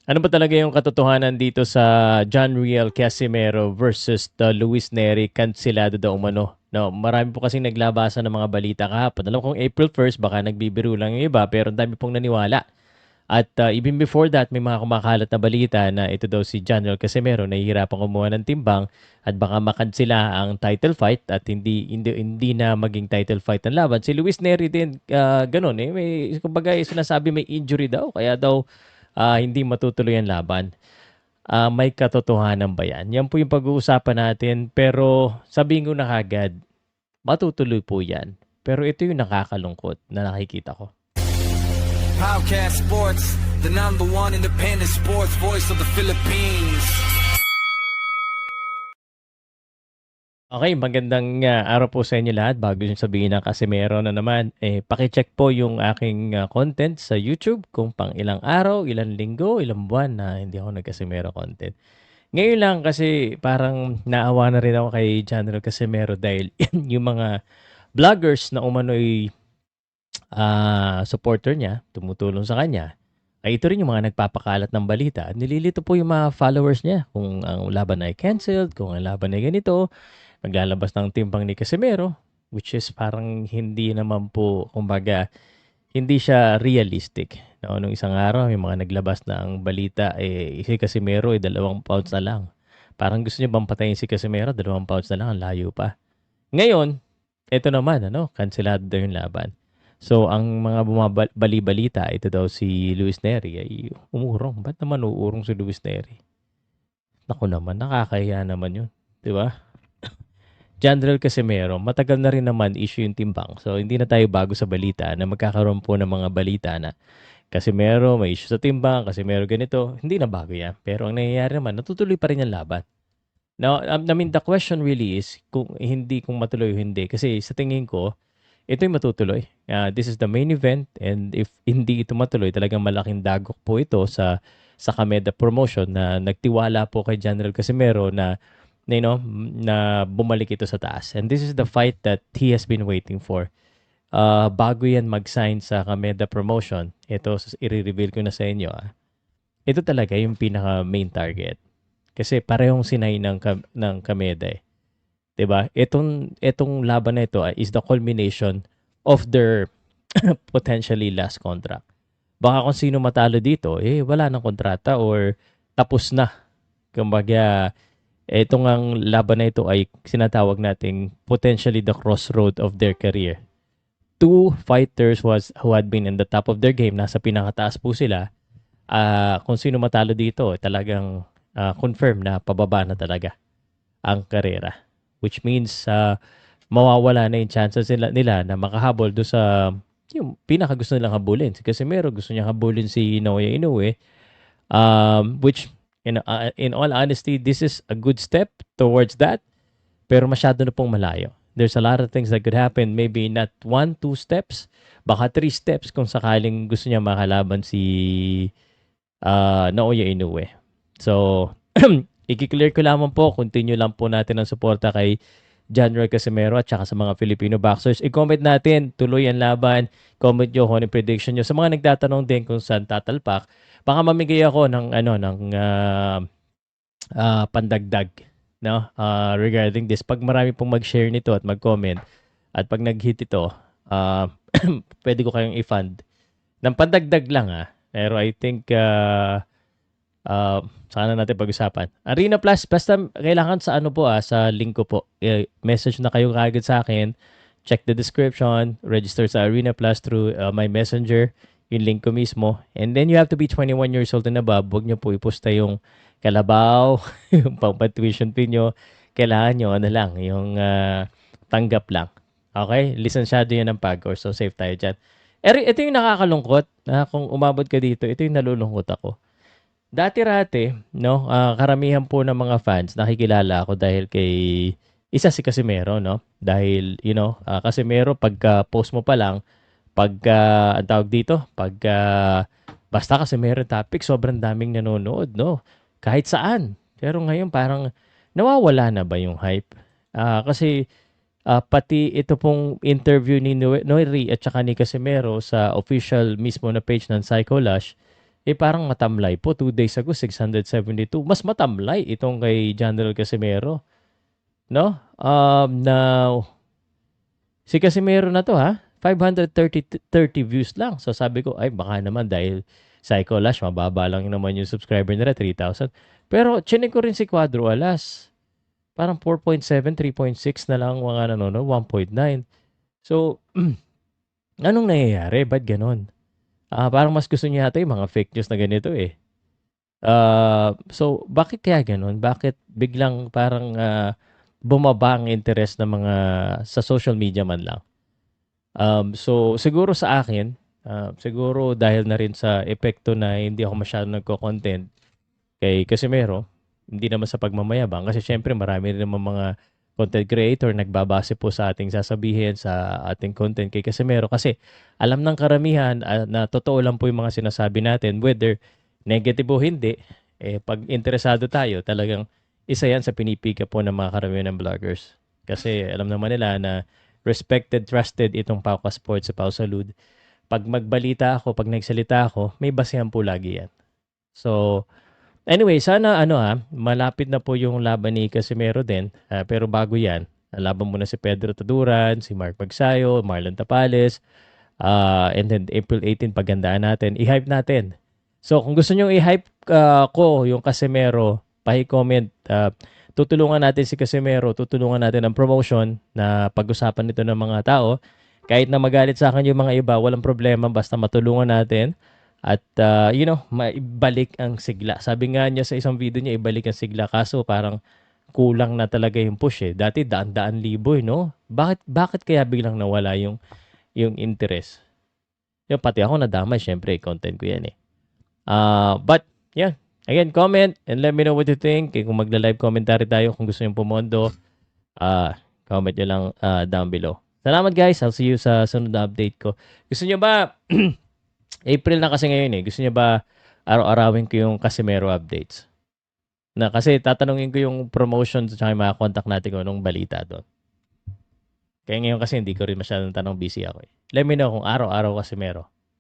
Ano ba talaga yung katotohanan dito sa John Riel Casimero versus the Luis Neri kanselado daw umano? No, marami po kasing naglabasan ng mga balita kahapon. Alam kong April 1st, baka nagbibiro lang yung iba, pero ang dami pong naniwala. At even before that, may mga kumakalat na balita na ito daw si John Riel Casimero nahihirapan kumuha ng timbang at baka makansela ang title fight at hindi na maging title fight ang laban. Si Luis Neri din ganun eh, may kumbaga sinasabi may injury daw kaya daw hindi matutuloy ang laban. May katotohanan ba yan? Yan po yung pag-uusapan natin. Pero sabihin ko na kagad, matutuloy po yan. Pero ito yung nakakalungkot na nakikita ko. Podcast Sports, the number one independent sports voice of the Philippines. Okay, magandang araw po sa inyo lahat. Bago yung sabihin ng Casimero na naman, pakicheck po yung aking content sa YouTube kung pang ilang araw, ilang linggo, ilang buwan na hindi ako nag-Casimero content. Ngayon lang kasi parang naawa na rin ako kay General Casimero dahil yung mga vloggers na umano'y supporter niya, tumutulong sa kanya, ay ito rin yung mga nagpapakalat ng balita. Nililito po yung mga followers niya kung ang laban ay canceled, kung ang laban ay ganito, naglalabas ng timbang ni Casimero, which is parang hindi naman po, kumbaga, hindi siya realistic. No, nung isang araw, may mga naglabas na ang balita, si Casimero ay 2 pounds na lang. Parang gusto niya bang patayin si Casimero, 2 pounds na lang, ang layo pa. Ngayon, ito naman, kanselado daw yung laban. So, ang mga bumabali-balita, ito daw si Luis Neri ay umurong. Ba't naman uurong si Luis Neri? Naku naman, nakakahiya naman yun. Di ba? General Casimero, matagal na rin naman issue yung timbang. So, hindi na tayo bago sa balita na magkakaroon po ng mga balita na Casimero, may issue sa timbang, Casimero ganito. Hindi na bago yan. Pero ang nangyayari naman, natutuloy pa rin yung laban. Now, I mean, the question really is kung matuloy o hindi. Kasi sa tingin ko, ito'y matutuloy. This is the main event and if hindi ito matuloy, talagang malaking dagok po ito sa Kameda promotion na nagtiwala po kay General Casimero na na bumalik ito sa taas. And this is the fight that he has been waiting for. Bago yan mag-sign sa Kameda promotion, ito i-reveal ko na sa inyo. Ito talaga yung pinaka main target. Kasi parehong sinay ng Kameda eh. 'Di ba? Itong laban na ito is the culmination of their potentially last contract. Baka kung sino matalo dito, wala nang kontrata or tapos na. Kumbaga, itong ang laban na ito ay sinatawag nating potentially the crossroad of their career. Two fighters who had been in the top of their game, nasa pinakataas po sila. Kung sino matalo dito, talagang confirm na pababa na talaga ang karera. Which means mawawala na yung chances nila na makahabol do sa yung pinaka gusto nilang habulin. Si Casimero gusto niya habulin si Naoya Inoue. Which in all honesty, this is a good step towards that. Pero masyado na pong malayo. There's a lot of things that could happen. Maybe not 1, 2 steps. Baka 3 steps kung sakaling gusto niya makalaban si Naoya Inoue. So, i-clear ko lamang po. Continue lang po natin ang suporta kay General Casimero at saka sa mga Filipino boxers. I-comment natin, tuloy ang laban. Comment nyo kung ano prediction nyo. Sa mga nagtatanong din kung saan tatalpak, baka mamigay ako ng pandagdag regarding this. Pag marami pong mag-share nito at mag-comment at pag nag-hit ito, pwede ko kayong i-fund ng pandagdag lang Pero I think sana natin pag-usapan. Arena Plus, basta kailangan sa sa link ko po. Message na kayo kagad sa akin. Check the description. Register sa Arena Plus through my messenger. Yung link ko mismo. And then you have to be 21 years old and above. Huwag nyo po iposta yung kalabaw, yung pang-tuition fee nyo. Kailangan nyo, yung tanggap lang. Okay? Lisensyado yan ng PAGCOR. So safe tayo dyan. Ito yung nakakalungkot. Kung umabot ka dito, ito yung nalulungkot ako. Dati-rati, karamihan po ng mga fans nakikilala ako dahil kay isa si Casimero, Dahil, Casimero, pagka-post mo pa lang, ang tawag dito, basta Casimero topic, sobrang daming nanonood, Kahit saan. Pero ngayon, parang nawawala na ba yung hype? Kasi, pati ito pong interview ni Noiri at saka ni Casimero sa official mismo na page ng Psycholash, parang matamlay po. 2 days ago, 672. Mas matamlay itong kay General Casimero. No? Now, si Casimero na to ha, 530 views lang. So sabi ko, ay baka naman dahil Psycho Lash, mababa lang naman yung subscriber nila, 3,000. Pero chinek ko rin si Quadro Alas. Parang 4.7, 3.6 na lang mga nanonood, 1.9. So, anong nangyayari? Ba't ganon? Parang mas gusto niya yata yung mga fake news na ganito eh. So, bakit kaya ganon? Bakit biglang parang bumaba ang interest ng mga sa social media man lang? So, siguro sa akin, siguro dahil na rin sa epekto na hindi ako masyadong nagko-content kay Casimero, hindi naman sa pagmamayabang kasi syempre marami rin naman mga content creator nagbabase po sa ating sasabihin sa ating content kay Casimero kasi alam ng karamihan na totoo lang po yung mga sinasabi natin, whether negative o hindi, pag interesado tayo, talagang isa yan sa pinipika po ng mga karamihan ng vloggers. Kasi alam naman nila na respected, trusted itong Pauka Sports sa Pau Salud. Pag magbalita ako, pag nagsalita ako, may basehan po lagi yan. So, anyway, sana malapit na po yung laban ni Casimero din. Pero bago yan, laban muna si Pedro Taduran, si Mark Magsayo, Marlon Tapales, and then April 18, pagandaan natin. I-hype natin. So, kung gusto nyo i-hype ko yung Casimero, pahi-comment. Tutulungan natin si Casimero, tutulungan natin ang promotion na pag-usapan nito ng mga tao. Kahit na magalit sa akin yung mga iba, walang problema, basta matulungan natin. At, maibalik ang sigla. Sabi nga niya sa isang video niya, ibalik ang sigla. Kaso parang kulang na talaga yung push eh. Dati daan-daan libo no? Bakit kaya biglang nawala yung interest? Yung pati ako nadamay, syempre, content ko yan eh. But, yeah. Again, comment and let me know what you think. Kung magla-live commentary tayo, kung gusto nyo pumondo, comment nyo lang down below. Salamat guys. I'll see you sa sunod na update ko. Gusto nyo ba... April na kasi ngayon eh. Gusto niya ba araw-arawin ko yung Casimero updates? Na kasi tatanungin ko yung promotion at yung mga contact natin ko nung balita doon. Kaya ngayon kasi hindi ko rin masyadong tanong, busy ako eh. Let me know kung araw-araw Casimero.